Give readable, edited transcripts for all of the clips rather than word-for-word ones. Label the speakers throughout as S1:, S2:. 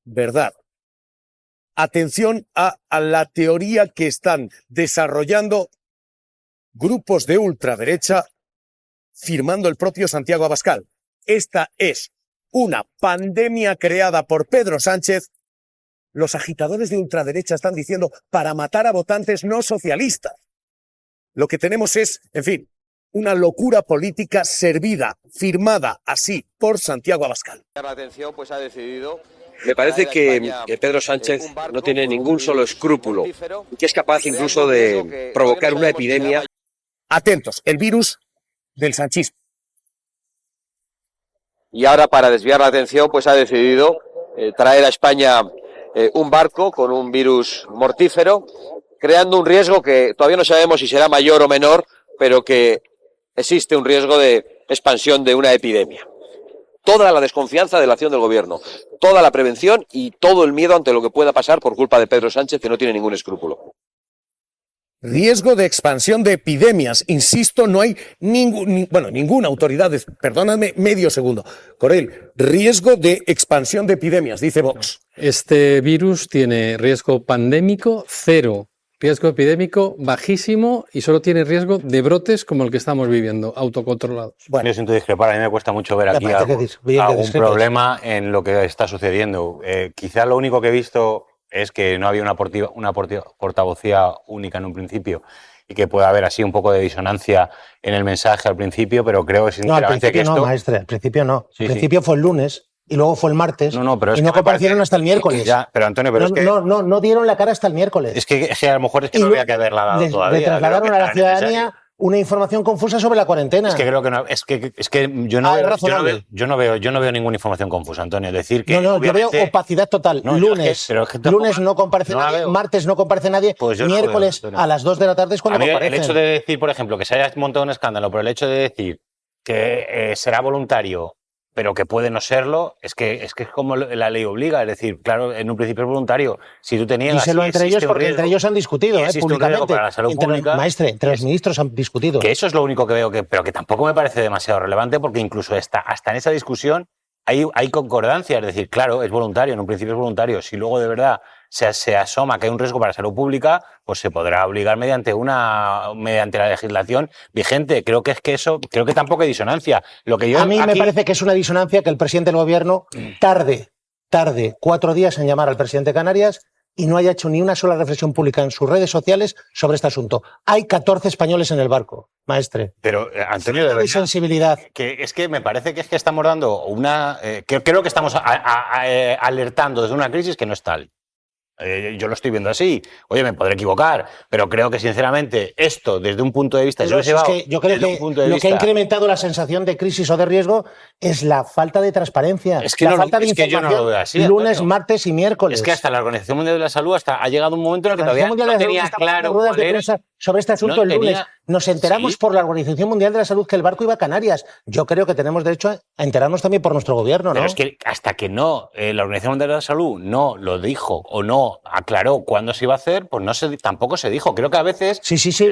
S1: verdad. Atención a la teoría que están desarrollando grupos de ultraderecha firmando el propio Santiago Abascal. Esta es una pandemia creada por Pedro Sánchez. Los agitadores de ultraderecha están diciendo para matar a votantes no socialistas. Lo que tenemos es, en fin, una locura política servida, firmada así por Santiago Abascal.
S2: La atención, pues ha decidido.
S3: Me parece que Pedro Sánchez no tiene ningún solo escrúpulo, que es capaz incluso de provocar una epidemia.
S1: Atentos, el virus del sanchismo.
S2: Y ahora, para desviar la atención, pues ha decidido traer a España un barco con un virus mortífero, creando un riesgo que todavía no sabemos si será mayor o menor, pero que existe un riesgo de expansión de una epidemia. Toda la desconfianza de la acción del gobierno, toda la prevención y todo el miedo ante lo que pueda pasar por culpa de Pedro Sánchez, que no tiene ningún escrúpulo.
S1: Riesgo de expansión de epidemias. Insisto, no hay ninguna autoridad, perdóname medio segundo. Corel, riesgo de expansión de epidemias, dice Vox.
S4: Este virus tiene riesgo pandémico cero, riesgo epidémico bajísimo y solo tiene riesgo de brotes como el que estamos viviendo, autocontrolados.
S5: Bueno, yo siento discrepar, a mí me cuesta mucho ver aquí algún problema en lo que está sucediendo. Quizá lo único que he visto es que no había una portavocía única en un principio y que pueda haber así un poco de disonancia en el mensaje al principio, pero creo sinceramente
S6: al principio
S5: que esto...
S6: No, maestre, al principio no.
S5: Sí,
S6: al principio fue el lunes y luego fue el martes
S5: pero
S6: y no comparecieron hasta el miércoles.
S5: Ya, pero Antonio, pero es que...
S6: No dieron la cara hasta el miércoles.
S5: Es que a lo mejor es que no había que haberla dado todavía.
S6: Le trasladaron a la ciudadanía una información confusa sobre la cuarentena.
S5: Es que creo que no, es que yo no veo ninguna información confusa, Antonio. Decir que
S6: yo veo opacidad total. Lunes no comparece nadie, martes no comparece nadie, pues miércoles a las 2 de la tarde es cuando comparecen.
S5: El hecho de decir, por ejemplo, que se haya montado un escándalo por el hecho de decir que será voluntario, pero que puede no serlo, es que es como la ley obliga. Es decir, claro, en un principio es voluntario. Si tú tenías...
S6: Díselo entre ellos, porque entre ellos han discutido públicamente.
S5: Para la salud pública,
S6: maestre, entre los ministros han discutido.
S5: Que eso es lo único que veo, pero que tampoco me parece demasiado relevante, porque incluso hasta en esa discusión hay concordancia. Es decir, claro, es voluntario, en un principio es voluntario. Si luego de verdad se asoma que hay un riesgo para la salud pública, pues se podrá obligar mediante la legislación vigente. Creo que tampoco hay disonancia. A mí
S6: me parece que es una disonancia que el presidente del gobierno tarde 4 días en llamar al presidente de Canarias y no haya hecho ni una sola reflexión pública en sus redes sociales sobre este asunto. Hay 14 españoles en el barco, maestre.
S5: Pero, Antonio, de verdad,
S6: sensibilidad.
S5: Es que me parece que estamos dando creo que estamos alertando desde una crisis que no es tal. Yo lo estoy viendo así. Oye, me podré equivocar, pero creo que sinceramente esto, desde un punto de vista...
S6: yo creo que lo que ha incrementado la sensación de crisis o de riesgo es la falta de transparencia, falta de información.
S5: Yo no lo veo así,
S6: lunes,
S5: Antonio.
S6: Martes y miércoles.
S5: Es que hasta la Organización Mundial de la Salud ha llegado un momento en el que todavía no tenía claro
S6: ruedas de prensa sobre este asunto el lunes. Nos enteramos por la Organización Mundial de la Salud que el barco iba a Canarias. Yo creo que tenemos derecho a enterarnos también por nuestro gobierno, ¿no?
S5: Pero es que hasta que la Organización Mundial de la Salud no lo dijo o no aclaró cuándo se iba a hacer, pues tampoco se dijo. Creo que a veces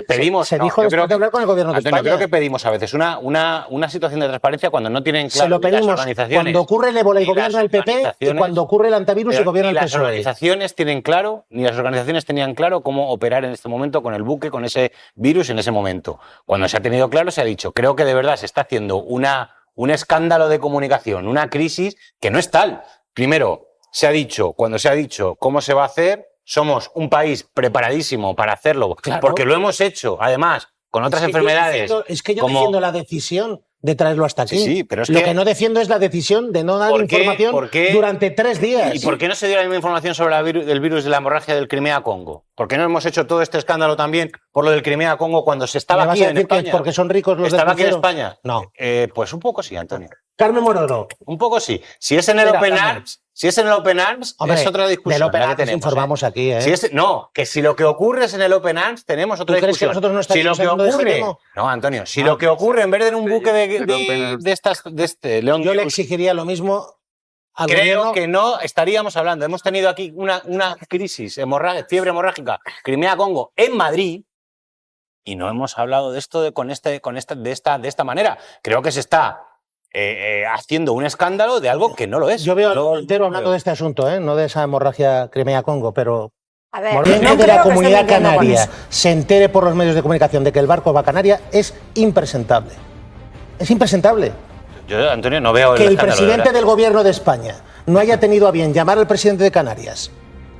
S5: pedimos...
S6: Se dijo después de hablar con el gobierno de España.
S5: Creo que pedimos a veces una situación de transparencia cuando no tienen claro.
S6: Se lo pedimos
S5: las organizaciones,
S6: cuando ocurre el ébola y gobierna el PP y cuando ocurre el antivirus y gobierna el PSOE.
S5: Las organizaciones tenían claro cómo operar en este momento con el buque, con ese virus en ese momento. Cuando se ha tenido claro, se ha dicho. Creo que de verdad se está haciendo un escándalo de comunicación, una crisis que no es tal. Primero, cuando se ha dicho cómo se va a hacer, somos un país preparadísimo para hacerlo, porque lo hemos hecho, además, con otras enfermedades.
S6: Yo defiendo la decisión de traerlo hasta aquí.
S5: Sí, pero
S6: lo que no defiendo es la decisión de no dar información durante 3 días.
S5: ¿Y por qué no se dio la misma información sobre el virus de la hemorragia del Crimea-Congo? ¿Por qué no hemos hecho todo este escándalo también por lo del Crimea-Congo cuando se estaba aquí en España?
S6: Que es porque son ricos los
S5: ¿Estaba aquí en España?
S6: No.
S5: Pues un poco sí, Antonio.
S6: Carmen Moreno.
S5: Un poco sí. Si es en el Open Arms,
S6: hombre,
S5: es otra discusión.
S6: Del Open Arms informamos aquí, ¿eh?
S5: Si lo que ocurre es en el Open Arms, tenemos otra discusión.
S6: ¿Crees que nosotros no estamos hablando de ese tema?
S5: No, Antonio, lo que ocurre en vez de en un buque de este León...
S6: Yo le exigiría lo mismo al
S5: Creo
S6: gobierno.
S5: que no estaríamos hablando. Hemos tenido aquí una crisis, fiebre hemorrágica, Crimea-Congo, en Madrid, y no hemos hablado de esto de esta manera. Creo que se está haciendo un escándalo de algo que no lo es.
S6: Yo veo al Montero hablando de este asunto, no de esa hemorragia Crimea-Congo, pero
S7: A ver,
S6: que
S7: no
S6: de
S7: creo
S6: la
S7: que
S6: comunidad
S7: esté mintiendo con
S6: canaria
S7: eso.
S6: se entere por los medios de comunicación de que el barco va a Canarias es impresentable. Es impresentable.
S5: Yo, Antonio, no veo
S6: Que el
S5: escándalo, de
S6: presidente
S5: verdad.
S6: del gobierno de España no haya tenido a bien llamar al presidente de Canarias,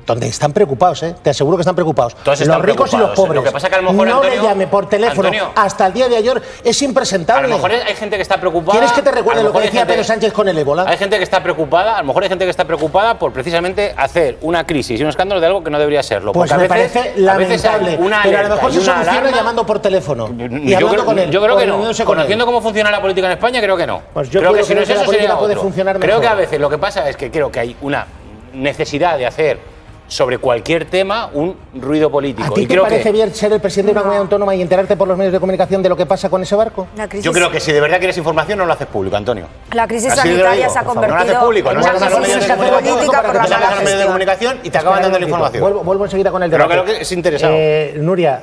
S6: donde están preocupados, te aseguro que están preocupados,
S5: Todos
S6: los
S5: están
S6: ricos y los
S5: preocupados.
S6: pobres.
S5: Lo que pasa que a lo mejor,
S6: no
S5: Antonio,
S6: le llame por teléfono
S5: Antonio,
S6: hasta el día de ayer, es
S5: A
S6: impresentable.
S5: lo mejor hay gente que está preocupada.
S6: ¿Quieres que te recuerde
S5: a
S6: lo
S5: mejor
S6: que
S5: hay
S6: decía
S5: gente-
S6: Pedro Sánchez con el ébola?
S5: Hay gente que está preocupada, a lo mejor hay gente que está preocupada por precisamente hacer una crisis y un escándalo de algo que no debería serlo.
S6: Pues
S5: Porque
S6: me
S5: a veces-
S6: parece
S5: a veces hay
S6: lamentable,
S5: una
S6: pero a lo
S5: alerta
S6: mejor
S5: y
S6: se
S5: una
S6: soluciona
S5: alarma.
S6: llamando por teléfono y
S5: Yo
S6: hablando
S5: creo,
S6: con él.
S5: yo creo
S6: o
S5: que no.
S6: reuniéndose con él.
S5: Conociendo cómo funciona la política en España, creo que no.
S6: Pues yo
S5: creo
S6: quiero
S5: que si no
S6: creer
S5: es
S6: que la
S5: eso
S6: política
S5: sería
S6: puede
S5: otro.
S6: funcionar
S5: Creo que
S6: mejor.
S5: a veces lo que pasa es que creo que hay una necesidad de hacer sobre cualquier tema un ruido político.
S6: ¿A ti
S5: y
S6: te
S5: creo
S6: parece
S5: que
S6: bien ser el presidente de una comunidad autónoma y enterarte por los medios de comunicación de lo que pasa con ese barco?
S7: La crisis,
S5: yo creo que si de verdad quieres información no lo haces público, Antonio.
S7: la crisis
S5: Así te lo
S7: sanitaria
S5: digo.
S7: se ha
S5: No lo haces
S7: convertido
S5: público,
S7: en
S5: no
S7: una
S5: sacas a los medios
S7: crisis
S5: de comunicación
S7: política por
S6: para
S7: la
S6: que
S5: Te
S6: no
S5: sacas a
S7: mala
S5: los medios de
S7: gestión.
S5: comunicación y te acaban dando la información.
S6: Vuelvo enseguida con el
S5: Pero
S6: debate.
S5: creo que es interesado.
S6: Nuria,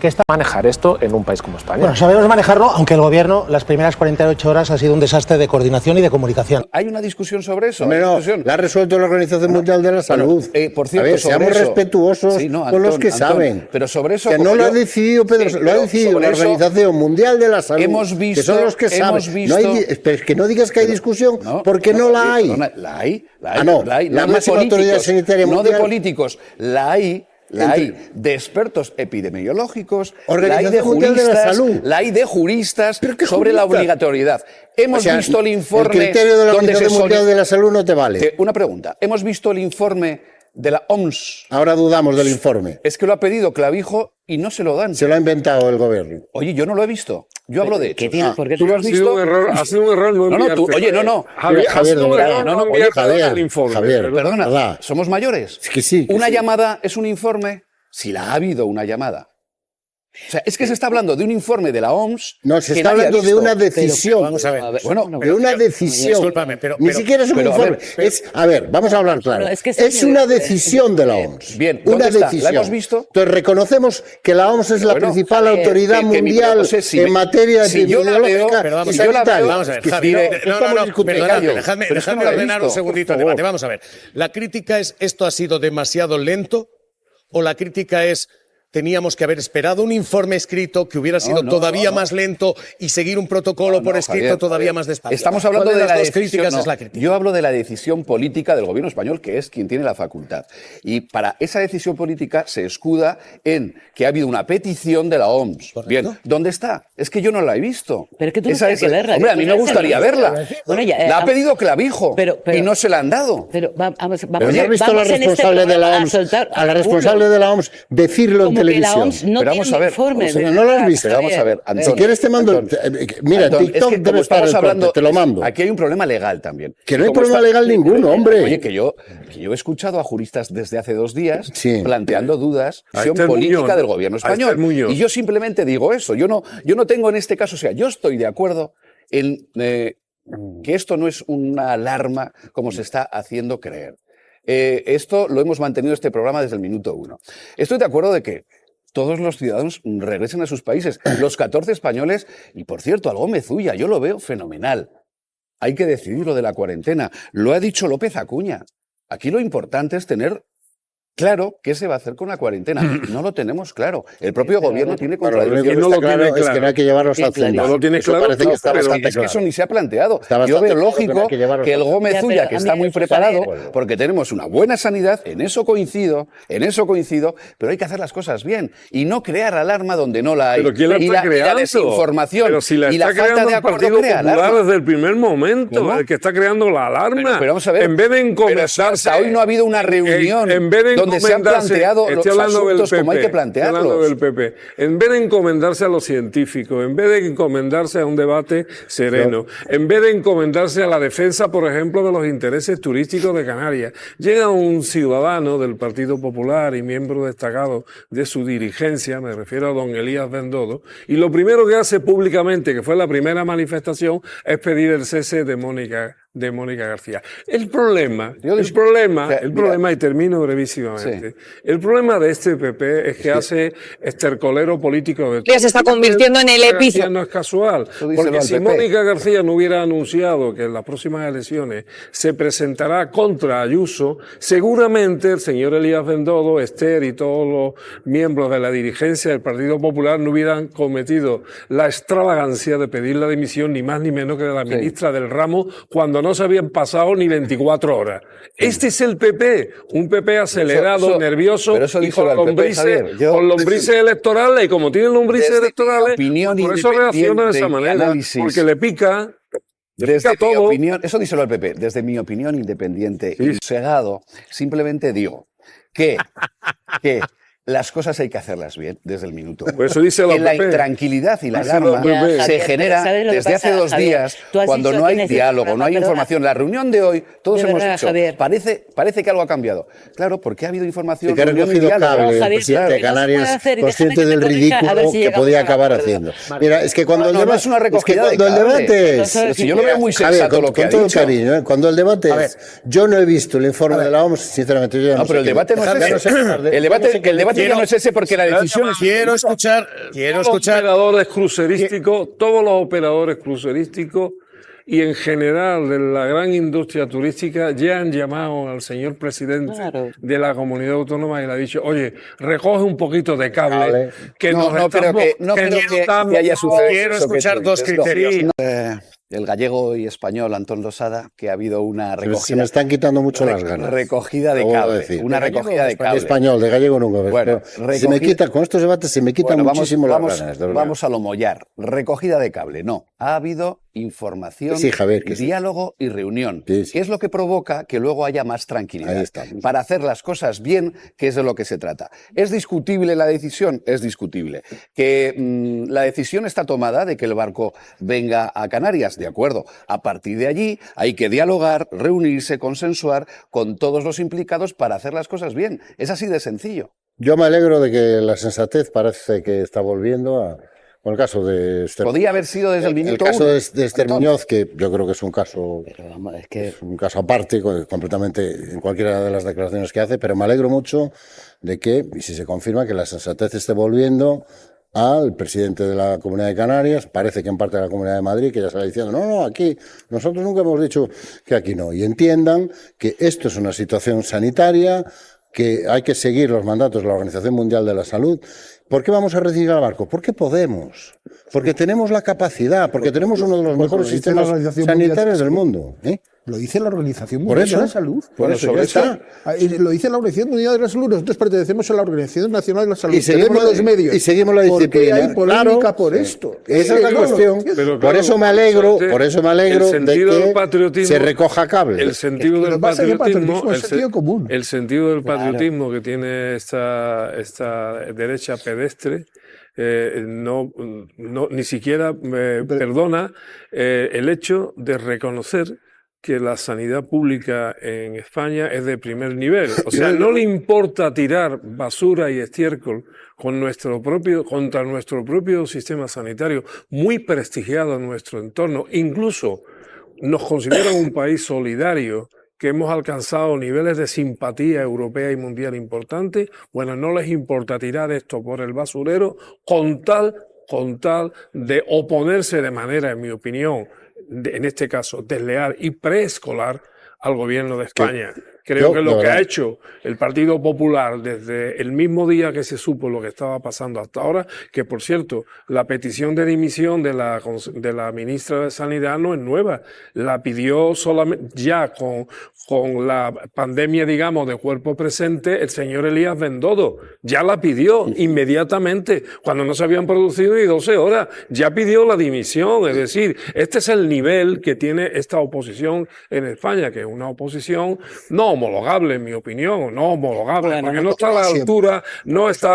S6: ¿qué está?
S8: Manejar esto en un país como España.
S6: Bueno, sabemos manejarlo, aunque el gobierno las primeras 48 horas ha sido un desastre de coordinación y de comunicación.
S9: ¿Hay una discusión sobre eso?
S10: Hombre,
S9: ¿Hay
S10: no,
S9: discusión?
S10: la ha resuelto la Organización Mundial de la Salud.
S9: Por cierto,
S10: a ver,
S9: sobre
S10: seamos
S9: eso-
S10: respetuosos
S9: Sí, no,
S10: con los
S9: Antón,
S10: que
S9: Antón,
S10: saben.
S9: pero sobre eso,
S10: que no
S9: como
S10: lo ha
S9: yo-
S10: decidido Pedro,
S9: Sí,
S10: lo ha
S9: pero
S10: decidido
S9: sobre
S10: la
S9: eso
S10: Organización Mundial de la Salud.
S9: hemos visto-
S10: que son los que saben.
S9: hemos visto-
S10: No hay, pero es que no digas que hay discusión, porque no la hay.
S9: Perdona, la hay.
S10: Ah, no,
S9: la hay.
S10: la
S9: de
S10: máxima
S9: políticos,
S10: autoridad sanitaria
S9: no
S10: mundial.
S9: de políticos. La hay de expertos epidemiológicos, la hay de
S10: Organización Mundial de la
S9: juristas,
S10: Salud.
S9: la hay de juristas
S10: ¿Pero qué
S9: sobre la
S10: juristas?
S9: obligatoriedad. Hemos
S10: O sea,
S9: visto el informe
S10: El criterio de la
S9: donde se
S10: Organización Mundial de la Salud no te vale.
S9: Una pregunta. Hemos visto el informe de la OMS.
S10: Ahora dudamos del informe.
S9: Es que lo ha pedido Clavijo y no se lo dan.
S10: Se lo ha inventado el gobierno.
S9: Oye, yo no lo he visto. Yo hablo de hechos.
S10: ¿Tú lo has
S11: Ha sido un error, ha sido un error no
S9: No, no, tú,
S11: enviarte.
S9: oye, no.
S11: Javier, ha
S10: Javier,
S11: sido un
S10: de verdad.
S11: error
S9: No,
S11: no
S9: oye,
S11: enviarte
S10: Javier,
S11: el informe.
S10: Javier,
S11: pero-
S9: Perdona,
S10: ¿verdad?
S9: ¿somos mayores?
S10: Es que sí. que
S9: Una
S10: sí.
S9: llamada es un informe si la ha habido una llamada. O sea, es que se está hablando de un informe de la OMS.
S10: No, se
S9: que
S10: está
S9: nadie ha
S10: hablando de
S9: visto.
S10: una decisión.
S1: Vamos a ver.
S9: Bueno,
S10: De una decisión.
S1: Discúlpame, pero-
S10: Ni
S1: pero-
S10: siquiera es un
S9: pero, a
S10: informe.
S9: ver,
S10: A ver, vamos a hablar claro.
S12: Pero es que
S10: es una decisión de la OMS.
S9: Bien,
S10: una
S9: ¿dónde está? ¿La
S10: decisión.
S9: hemos visto?
S10: Entonces reconocemos que la OMS es la
S9: Bueno,
S10: principal autoridad
S9: que mi
S10: mundial
S9: pregunta es si
S10: en
S9: me-
S10: materia
S9: si yo la
S10: epidemiológica
S9: veo-
S1: Pero vamos,
S10: y
S9: si yo la
S10: sanitaria.
S9: veo-
S1: Vamos a ver,
S9: que
S1: Javi,
S9: mire,
S1: no,
S10: estamos
S1: no,
S10: discutiendo.
S1: perdonadme,
S9: Callo.
S1: dejadme
S9: Pero es que no la he
S1: ordenar un
S9: visto,
S1: segundito el
S9: por favor.
S1: debate. Vamos a ver. ¿La crítica es esto ha sido demasiado lento o la crítica es teníamos que haber esperado un informe escrito que hubiera sido todavía más lento y seguir un protocolo por escrito
S9: Javier,
S1: todavía más despacio?
S9: Estamos hablando
S1: ¿Cuál
S9: de
S1: las
S9: la
S1: dos
S9: decisión,
S1: críticas
S9: no.
S1: es la crítica?
S9: Yo hablo de la decisión política del gobierno español, que es quien tiene la facultad. Y para esa decisión política se escuda en que ha habido una petición de la OMS. Bien, ¿dónde está? Es que yo no la he visto.
S12: Pero es que tú no
S9: Esa
S12: tienes que verla,
S9: Hombre, a mí me
S12: después
S9: gustaría
S12: de hacerlo.
S9: verla.
S12: Bueno, ya,
S9: la ha pedido Clavijo
S12: pero-
S9: y no se la han dado.
S12: Pero vamos
S10: Pero no has visto a la
S12: vamos en este
S10: responsable de la
S12: programa
S10: OMS,
S12: soltar
S10: a la responsable de la OMS decirlo en
S12: como que la
S10: televisión.
S12: OMS no
S9: Pero
S12: tiene
S9: vamos a
S12: un
S9: ver,
S12: informe.
S10: Pero no lo has visto.
S9: Pero vamos a ver, Antón.
S10: Si quieres te mando.
S9: Antón,
S10: Mira,
S9: Antón,
S10: TikTok
S9: es que
S10: debe
S9: como
S10: estar
S9: estamos
S10: el
S9: hablando,
S10: corte, te lo mando.
S9: Aquí hay un problema legal también.
S10: Que no hay
S9: Como
S10: problema legal ninguno, hombre.
S9: Oye, que yo he escuchado a juristas desde hace 2 días
S10: Sí.
S9: planteando dudas
S11: Ahí
S9: sobre
S11: está el
S9: política
S11: Muñoz.
S9: del gobierno
S11: Ahí está
S9: español.
S11: el Muñoz.
S9: Y yo simplemente digo eso. Yo no tengo en este caso, o sea, yo estoy de acuerdo en que esto no es una alarma como se está haciendo creer. Esto lo hemos mantenido este programa desde el minuto 1. Estoy de acuerdo de que todos los ciudadanos regresen a sus países. Los 14 españoles, y por cierto, al Gómez Ulla, yo lo veo fenomenal. Hay que decidir lo de la cuarentena. Lo ha dicho López Acuña. Aquí lo importante es tener claro qué se va a hacer con la cuarentena. No lo tenemos claro. El propio gobierno tiene
S10: Bueno, lo único que
S9: contradicciones.
S11: no
S10: está
S11: lo
S10: claro
S11: tiene
S10: es que
S11: claro.
S10: no hay que llevarlos al
S12: Sí, claro.
S10: Zumba.
S11: No lo tiene
S10: Eso
S11: claro,
S10: parece que está
S9: Pero
S10: bastante
S9: es que eso
S10: claro.
S9: ni se ha planteado.
S10: Está
S9: Yo
S10: bastante
S9: veo
S10: claro que no
S9: lógico
S10: hay que llevarlos
S9: que el
S10: al Zumba.
S9: Gómez
S12: Ya,
S9: Ulla,
S12: pero
S9: que
S12: a
S9: está
S12: mí
S9: muy
S12: eso
S9: preparado,
S12: sabe-
S9: porque tenemos una buena sanidad, en eso coincido, pero hay que hacer las cosas bien y no crear alarma donde no la hay.
S11: Pero ¿quién la
S9: y
S11: está
S9: y la
S11: creando?
S9: desinformación
S11: Pero si la
S9: y la
S11: está
S9: falta
S11: creando
S9: de
S11: el
S9: acuerdo
S11: Partido
S9: crea
S11: Popular
S9: alarma.
S11: desde el primer momento,
S9: ¿Cómo?
S11: el que está creando la alarma.
S9: Pero vamos a ver,
S11: en vez de
S9: pero
S11: encomendarse,
S9: hasta hoy no ha habido una reunión
S11: en vez de
S9: donde se han
S11: encomendarse-
S9: planteado los
S11: estoy hablando del
S9: asuntos como hay que
S11: PP, estoy hablando
S9: plantearlos.
S11: del PP. En vez de encomendarse a los científicos, en vez de encomendarse a un debate sereno, en vez de encomendarse a la defensa, por ejemplo, de los intereses turísticos de Canarias, llega un ciudadano del Partido Popular y miembro destacado de su dirigencia, me refiero a don Elías Bendodo, y lo primero que hace públicamente, que fue la primera manifestación, es pedir el cese de Mónica de Mónica García. El problema, y termino brevísimamente, el problema de este PP es que hace estercolero político de todo.
S7: Ya se está convirtiendo en el epicentro.
S11: No es casual, porque si Mónica García no hubiera anunciado que en las próximas elecciones se presentará contra Ayuso, seguramente el señor Elías Bendodo, Esther y todos los miembros de la dirigencia del Partido Popular no hubieran cometido la extravagancia de pedir la dimisión ni más ni menos que de la ministra del ramo cuando no se habían pasado ni 24 horas. Este es el PP, un PP acelerado, nervioso y con lombrices electorales, y como tienen lombrices electorales, por eso reacciona de esa manera, porque le pica.
S9: Desde mi opinión, eso díselo al PP, desde mi opinión independiente y sosegado, simplemente digo que las cosas hay que hacerlas bien desde el minuto.
S11: Pues eso dice
S9: la intranquilidad y la alarma se genera desde hace 2 días cuando no hay diálogo, no hay información. La reunión de hoy, todos hemos dicho, parece que algo ha cambiado. Claro, porque ha habido información.
S10: Que ha recogido cable el presidente de Canarias, consciente del ridículo que podía acabar haciendo. Mira, es que cuando el debate
S9: es una recogida
S10: el debate es...
S9: Si yo lo veo muy sensato lo que ha dicho.
S10: Con todo cariño, cuando el debate es... Yo no he visto el informe de la OMS, sinceramente. Yo
S9: no, pero el debate no es ese. El debate no es ese porque la decisión es...
S1: Quiero escuchar...
S11: Operadores crucerísticos, todos los operadores crucerísticos y en general de la gran industria turística ya han llamado al señor presidente de la comunidad autónoma y le ha dicho, oye, recoge un poquito de cable que
S9: no creo que haya sucedido.
S1: Quiero escuchar 2 criterios.
S9: El gallego y español Antón Losada, que ha habido una recogida...
S10: Se me están quitando mucho las ganas.
S9: Recogida de cable. Una recogida de cable.
S10: De español, de gallego nunca.
S9: Bueno,
S10: se me quita, con estos debates se me quitan muchísimo las ganas.
S9: Vamos a lo mollar. Recogida de cable, no. Ha habido información, diálogo y reunión. Que es lo que provoca que luego haya más tranquilidad. Para hacer las cosas bien, que es de lo que se trata. ¿Es discutible la decisión? Es discutible. ¿Que la decisión está tomada de que el barco venga a Canarias? De acuerdo. A partir de allí hay que dialogar, reunirse, consensuar con todos los implicados para hacer las cosas bien. Es así de sencillo.
S10: Yo me alegro de que la sensatez parece que está volviendo a... Con el caso de Esther,
S9: podía haber sido desde el minuto
S10: uno. El caso
S9: de
S10: Esther Muñoz, que yo creo que es un caso, es un caso aparte, completamente en cualquiera de las declaraciones que hace, pero me alegro mucho de que, y si se confirma, que la sensatez esté volviendo al presidente de la Comunidad de Canarias, parece que en parte de la Comunidad de Madrid, que ya se va diciendo, no, aquí, nosotros nunca hemos dicho que aquí no, y entiendan que esto es una situación sanitaria, que hay que seguir los mandatos de la Organización Mundial de la Salud. ¿Por qué vamos a recibir al barco? Porque podemos, porque tenemos la capacidad, porque tenemos uno de los mejores sistemas sanitarios del mundo.
S12: Lo dice la Organización Mundial de la Salud.
S10: Por eso ya está.
S12: Lo dice la Organización Mundial de la Salud. Nosotros pertenecemos a la Organización Nacional de la Salud.
S10: Y seguimos los medios. Y seguimos la disciplina.
S12: ¿Por qué hay polémica por esto?
S10: Esa es la cuestión. Pero por eso me alegro de que se recoja cable.
S11: El sentido del patriotismo es sentido común. El sentido del patriotismo que tiene esta derecha pedestre ni siquiera perdona el hecho de reconocer que la sanidad pública en España es de primer nivel. O sea, no le importa tirar basura y estiércol contra nuestro propio sistema sanitario, muy prestigiado en nuestro entorno. Incluso nos consideran un país solidario, que hemos alcanzado niveles de simpatía europea y mundial importantes. Bueno, no les importa tirar esto por el basurero con tal de oponerse de manera, en mi opinión, en este caso, desleal y preescolar al gobierno de España. Creo que lo que ha hecho el Partido Popular desde el mismo día que se supo lo que estaba pasando hasta ahora, que por cierto, la petición de dimisión de la ministra de Sanidad no es nueva, la pidió solamente ya con la pandemia, digamos, de cuerpo presente, el señor Elías Bendodo, ya la pidió inmediatamente, cuando no se habían producido ni 12 horas, ya pidió la dimisión, es decir, este es el nivel que tiene esta oposición en España, que es una oposición no homologable, en mi opinión, no homologable, porque no está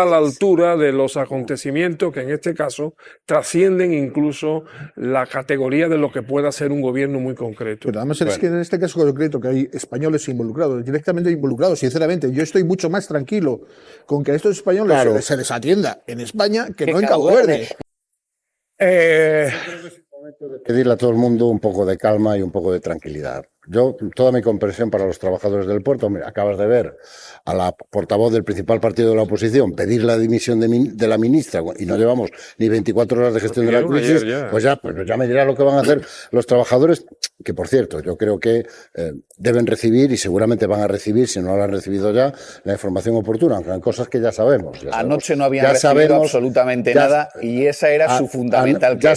S11: a la altura de los acontecimientos que en este caso trascienden incluso la categoría de lo que pueda ser un gobierno muy concreto.
S12: Pero además es que en este caso concreto que hay españoles involucrados, directamente involucrados, sinceramente, yo estoy mucho más tranquilo con que a estos españoles se les atienda en España que no en Cabo Verde.
S10: Pedirle a todo el mundo un poco de calma y un poco de tranquilidad. Yo, toda mi comprensión para los trabajadores del puerto. Hombre, acabas de ver a la portavoz del principal partido de la oposición pedir la dimisión de la ministra y no llevamos ni 24 horas de gestión de la crisis, pues ya me dirá lo que van a hacer los trabajadores, que por cierto, yo creo que deben recibir y seguramente van a recibir, si no lo han recibido ya, la información oportuna, aunque hay cosas que ya sabemos.
S9: Anoche no habían recibido absolutamente nada y esa era su fundamental queja.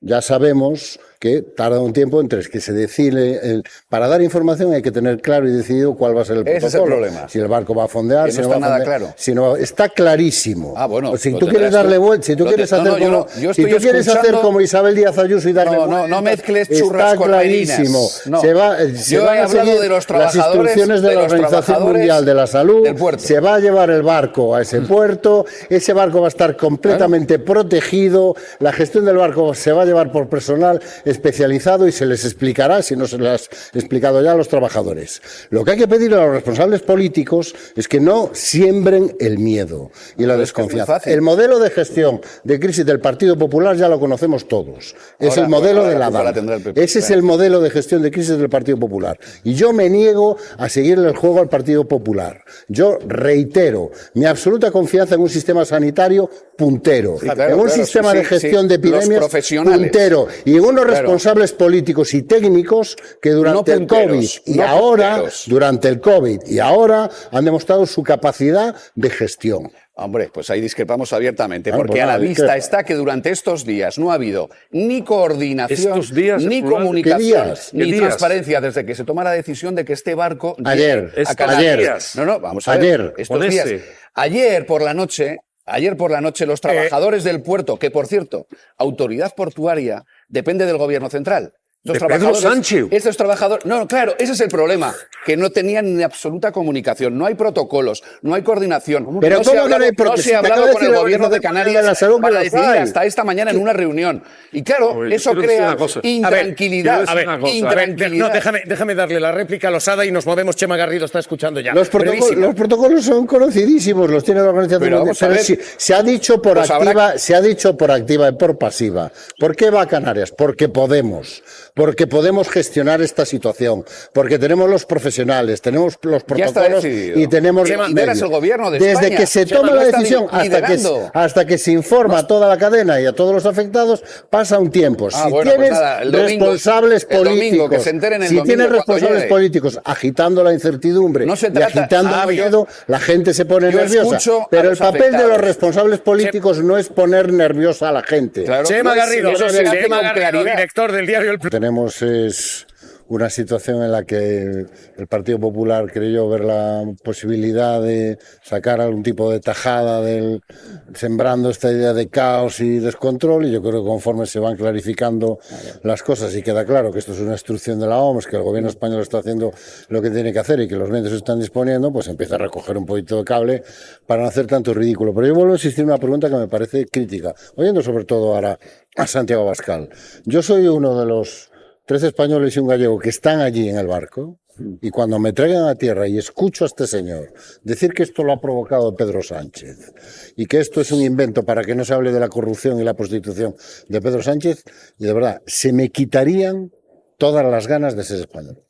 S10: Ya sabemos que tarda un tiempo entre que se decide. Para dar información hay que tener claro y decidido cuál va a ser el protocolo.
S9: Ese es el problema.
S10: Si el barco va a fondear,
S9: que
S10: si
S9: no
S10: no
S9: está
S10: va a
S9: nada
S10: fondear,
S9: claro.
S10: Si no, está clarísimo.
S9: Bueno.
S10: Si tú quieres darle vuelta, si tú quieres hacer como, si tú quieres hacer como Isabel Díaz Ayuso y darle vuelta,
S9: no mezcles churras con
S10: clarísimo.
S9: No.
S10: Se van a seguir
S9: de los
S10: las instrucciones de la Organización Mundial de la Salud. Se va a llevar el barco a ese puerto. Ese barco va a estar completamente protegido. La gestión del barco se va a llevar por personal especializado y se les explicará, si no se les ha explicado ya, a los trabajadores. Lo que hay que pedir a los responsables políticos es que no siembren el miedo y la desconfianza. El modelo de gestión de crisis del Partido Popular ya lo conocemos todos. Es el modelo de la DAM. Ese es el modelo de gestión de crisis del Partido Popular. Y yo me niego a seguirle el juego al Partido Popular. Yo reitero mi absoluta confianza en un sistema sanitario puntero, en un sistema de gestión de epidemias puntero y en unos responsables políticos y técnicos que durante el COVID y ahora han demostrado su capacidad de gestión.
S9: Hombre, pues ahí discrepamos abiertamente, porque a la vista está que durante estos días no ha habido ni coordinación, ni comunicación, ni transparencia desde que se toma la decisión de que este barco
S10: ayer.
S9: Vamos a ver, estos días. Ayer por la noche los trabajadores del puerto, que por cierto, autoridad portuaria depende del gobierno central.
S11: Pedro Sánchez.
S9: Estos trabajadores. No, claro, ese es el problema. Que no tenían ni absoluta comunicación. No hay protocolos, no hay coordinación.
S10: Pero
S9: no se ha hablado con el gobierno de Canarias para decidir hasta esta mañana en una reunión. Y claro, eso crea intranquilidad.
S1: Déjame darle la réplica a Losada y nos movemos. Chema Garrido está escuchando ya.
S10: Los protocolos son conocidísimos, los tiene la Organización Mundial. Pero se ha dicho por activa y por pasiva. ¿Por qué va a Canarias? Porque podemos gestionar esta situación, porque tenemos los profesionales, tenemos los protocolos y tenemos
S9: el gobierno de
S10: Desde
S9: España.
S10: que se toma la decisión hasta que se informa a toda la cadena y a todos los afectados, pasa un tiempo. Si tienes responsables políticos agitando la incertidumbre y agitando el miedo, la gente se pone nerviosa. Pero el papel de los responsables políticos no es poner nerviosa a la gente.
S1: Chema Garrido, director del diario El
S10: Tenemos una situación en la que el Partido Popular creyó ver la posibilidad de sacar algún tipo de tajada sembrando esta idea de caos y descontrol, y yo creo que conforme se van clarificando las cosas y queda claro que esto es una instrucción de la OMS, que el gobierno español está haciendo lo que tiene que hacer y que los medios están disponiendo, pues empieza a recoger un poquito de cable para no hacer tanto ridículo. Pero yo vuelvo a insistir en una pregunta que me parece crítica, oyendo sobre todo ahora a Santiago Abascal. Yo soy uno de los 3 españoles y un gallego que están allí en el barco, y cuando me traigan a tierra y escucho a este señor decir que esto lo ha provocado Pedro Sánchez y que esto es un invento para que no se hable de la corrupción y la prostitución de Pedro Sánchez, y de verdad, se me quitarían todas las ganas de ser español.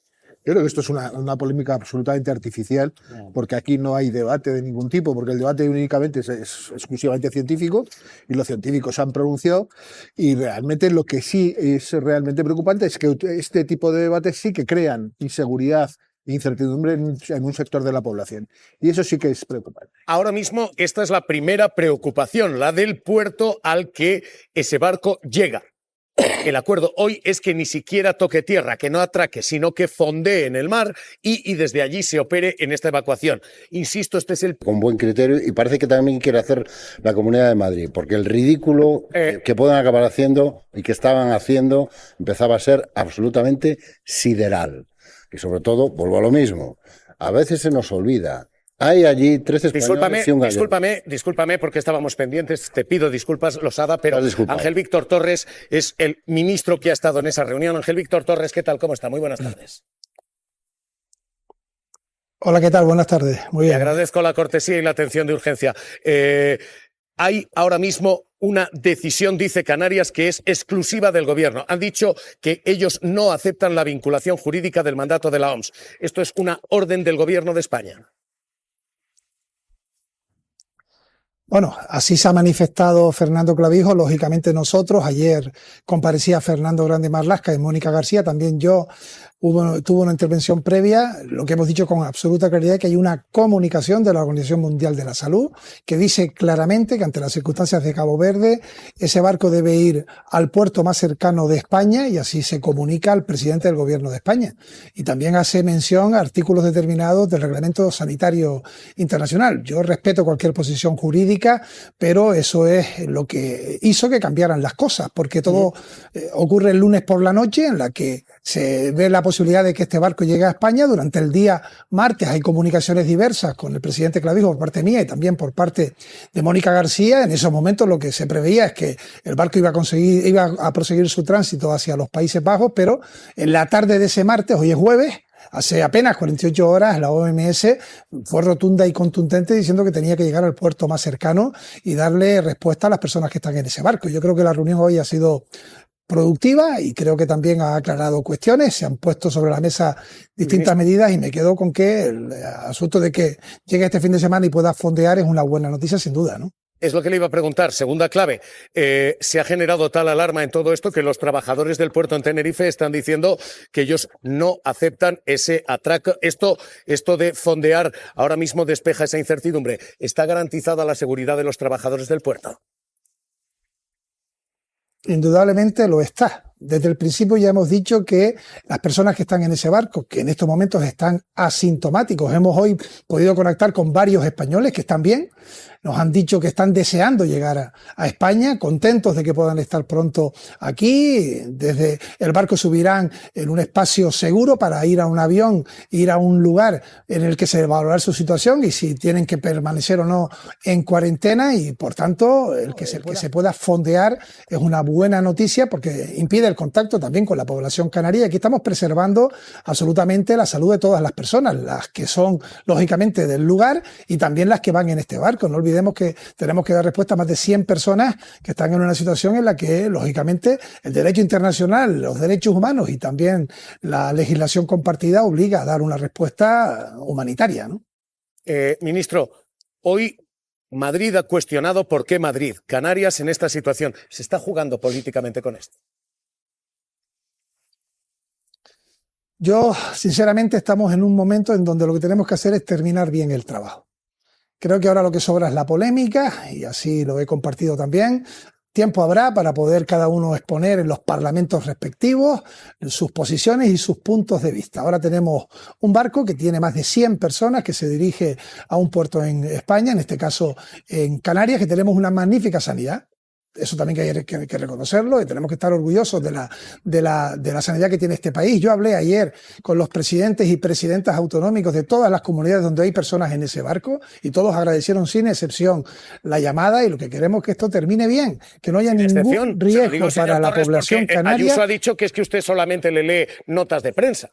S12: Yo creo que esto es una polémica absolutamente artificial, porque aquí no hay debate de ningún tipo, porque el debate únicamente es exclusivamente científico y los científicos se han pronunciado, y realmente lo que sí es realmente preocupante es que este tipo de debates sí que crean inseguridad e incertidumbre en un sector de la población. Y eso sí que es preocupante.
S1: Ahora mismo esta es la primera preocupación, la del puerto al que ese barco llega. El acuerdo hoy es que ni siquiera toque tierra, que no atraque, sino que fondee en el mar y desde allí se opere en esta evacuación. Insisto, este es el...
S10: Con buen criterio, y parece que también quiere hacer la Comunidad de Madrid, porque el ridículo que pueden acabar haciendo y que estaban haciendo empezaba a ser absolutamente sideral. Y sobre todo, vuelvo a lo mismo, a veces se nos olvida. Hay allí 3 españoles y un gallego.
S1: Discúlpame porque estábamos pendientes, te pido disculpas, Losada, pero Ángel Víctor Torres es el ministro que ha estado en esa reunión. Ángel Víctor Torres, ¿qué tal? ¿Cómo está? Muy buenas tardes.
S13: Hola, ¿qué tal? Buenas tardes. Muy bien.
S1: Te agradezco la cortesía y la atención de urgencia. Hay ahora mismo una decisión, dice Canarias, que es exclusiva del gobierno. Han dicho que ellos no aceptan la vinculación jurídica del mandato de la OMS. Esto es una orden del gobierno de España.
S13: Bueno, así se ha manifestado Fernando Clavijo. Lógicamente nosotros, ayer comparecía Fernando Grande Marlaska y Mónica García, también yo tuvo una intervención previa. Lo que hemos dicho con absoluta claridad es que hay una comunicación de la Organización Mundial de la Salud que dice claramente que ante las circunstancias de Cabo Verde ese barco debe ir al puerto más cercano de España, y así se comunica al presidente del gobierno de España. Y también hace mención a artículos determinados del Reglamento Sanitario Internacional. Yo respeto cualquier posición jurídica, pero eso es lo que hizo que cambiaran las cosas, porque todo ocurre el lunes por la noche, en la que se ve la posibilidad de que este barco llegue a España. Durante el día martes hay comunicaciones diversas con el presidente Clavijo por parte mía y también por parte de Mónica García. En esos momentos lo que se preveía es que el barco iba a proseguir su tránsito hacia los Países Bajos, pero en la tarde de ese martes, hoy es jueves, hace apenas 48 horas, la OMS fue rotunda y contundente diciendo que tenía que llegar al puerto más cercano y darle respuesta a las personas que están en ese barco. Yo creo que la reunión hoy ha sido productiva y creo que también ha aclarado cuestiones, se han puesto sobre la mesa distintas medidas, y me quedo con que el asunto de que llegue este fin de semana y pueda fondear es una buena noticia, sin duda, ¿no?
S1: Es lo que le iba a preguntar. Segunda clave, se ha generado tal alarma en todo esto que los trabajadores del puerto en Tenerife están diciendo que ellos no aceptan ese atraco. Esto de fondear ahora mismo despeja esa incertidumbre. ¿Está garantizada la seguridad de los trabajadores del puerto?
S13: Indudablemente lo está. Desde el principio ya hemos dicho que las personas que están en ese barco, que en estos momentos están asintomáticos, hemos hoy podido conectar con varios españoles que están bien, nos han dicho que están deseando llegar a España, contentos de que puedan estar pronto aquí. Desde el barco subirán en un espacio seguro para ir a un avión, ir a un lugar en el que se valorará su situación y si tienen que permanecer o no en cuarentena, y por tanto el que se pueda fondear es una buena noticia porque impide el contacto también con la población canaria. Aquí estamos preservando absolutamente la salud de todas las personas, las que son lógicamente del lugar y también las que van en este barco. No olvidemos que tenemos que dar respuesta a más de 100 personas que están en una situación en la que lógicamente el derecho internacional, los derechos humanos y también la legislación compartida obliga a dar una respuesta humanitaria, ¿no?
S1: Ministro, hoy Madrid ha cuestionado por qué Madrid, Canarias en esta situación. ¿Se está jugando políticamente con esto?
S13: Yo, sinceramente, estamos en un momento en donde lo que tenemos que hacer es terminar bien el trabajo. Creo que ahora lo que sobra es la polémica, y así lo he compartido también. Tiempo habrá para poder cada uno exponer en los parlamentos respectivos sus posiciones y sus puntos de vista. Ahora tenemos un barco que tiene más de 100 personas que se dirige a un puerto en España, en este caso en Canarias, que tenemos una magnífica sanidad. Eso también hay que reconocerlo y tenemos que estar orgullosos de la sanidad que tiene este país. Yo hablé ayer con los presidentes y presidentas autonómicos de todas las comunidades donde hay personas en ese barco y todos agradecieron sin excepción la llamada, y lo que queremos es que esto termine bien, que no haya ningún riesgo para la población canaria.
S1: Ayuso ha dicho que es que usted solamente le lee notas de prensa.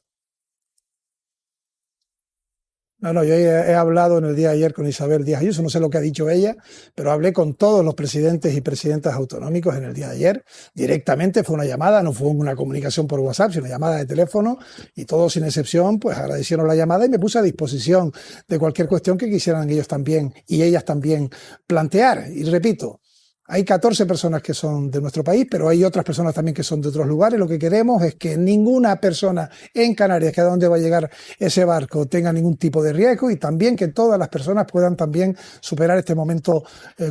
S13: No, yo he hablado en el día de ayer con Isabel Díaz Ayuso, no sé lo que ha dicho ella, pero hablé con todos los presidentes y presidentas autonómicos en el día de ayer, directamente, fue una llamada, no fue una comunicación por WhatsApp, sino una llamada de teléfono, y todos sin excepción pues agradecieron la llamada y me puse a disposición de cualquier cuestión que quisieran ellos también y ellas también plantear. Y repito, hay 14 personas que son de nuestro país, pero hay otras personas también que son de otros lugares. Lo que queremos es que ninguna persona en Canarias, que a dónde va a llegar ese barco, tenga ningún tipo de riesgo, y también que todas las personas puedan también superar este momento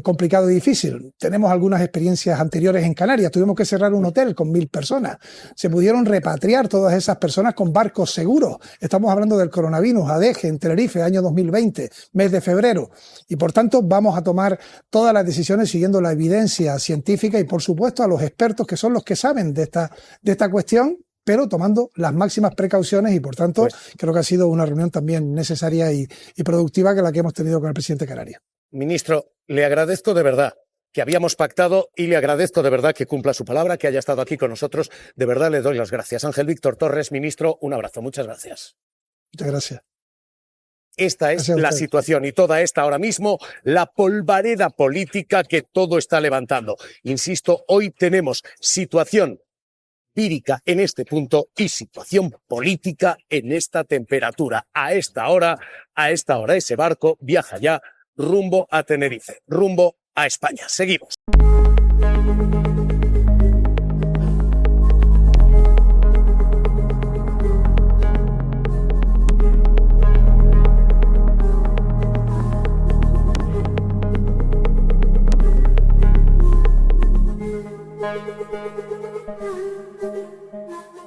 S13: complicado y difícil. Tenemos algunas experiencias anteriores en Canarias. Tuvimos que cerrar un hotel con 1000 personas. Se pudieron repatriar todas esas personas con barcos seguros. Estamos hablando del coronavirus, Adeje, en Tenerife, año 2020, mes de febrero. Y por tanto vamos a tomar todas las decisiones siguiendo la evidencia científica y por supuesto a los expertos que son los que saben de esta cuestión, pero tomando las máximas precauciones, y por tanto creo que ha sido una reunión también necesaria y productiva que la que hemos tenido con el presidente Canarias.
S1: Ministro, le agradezco de verdad que habíamos pactado y le agradezco de verdad que cumpla su palabra, que haya estado aquí con nosotros. De verdad le doy las gracias. Ángel Víctor Torres, ministro, un abrazo. Muchas gracias.
S13: Muchas gracias.
S1: Esta es
S13: Gracias a
S1: la
S13: usted.
S1: situación y toda esta ahora mismo la polvareda política que todo está levantando. Insisto, hoy tenemos situación vírica en este punto y situación política en esta temperatura. A esta hora ese barco viaja ya rumbo a Tenerife, rumbo a España. Seguimos.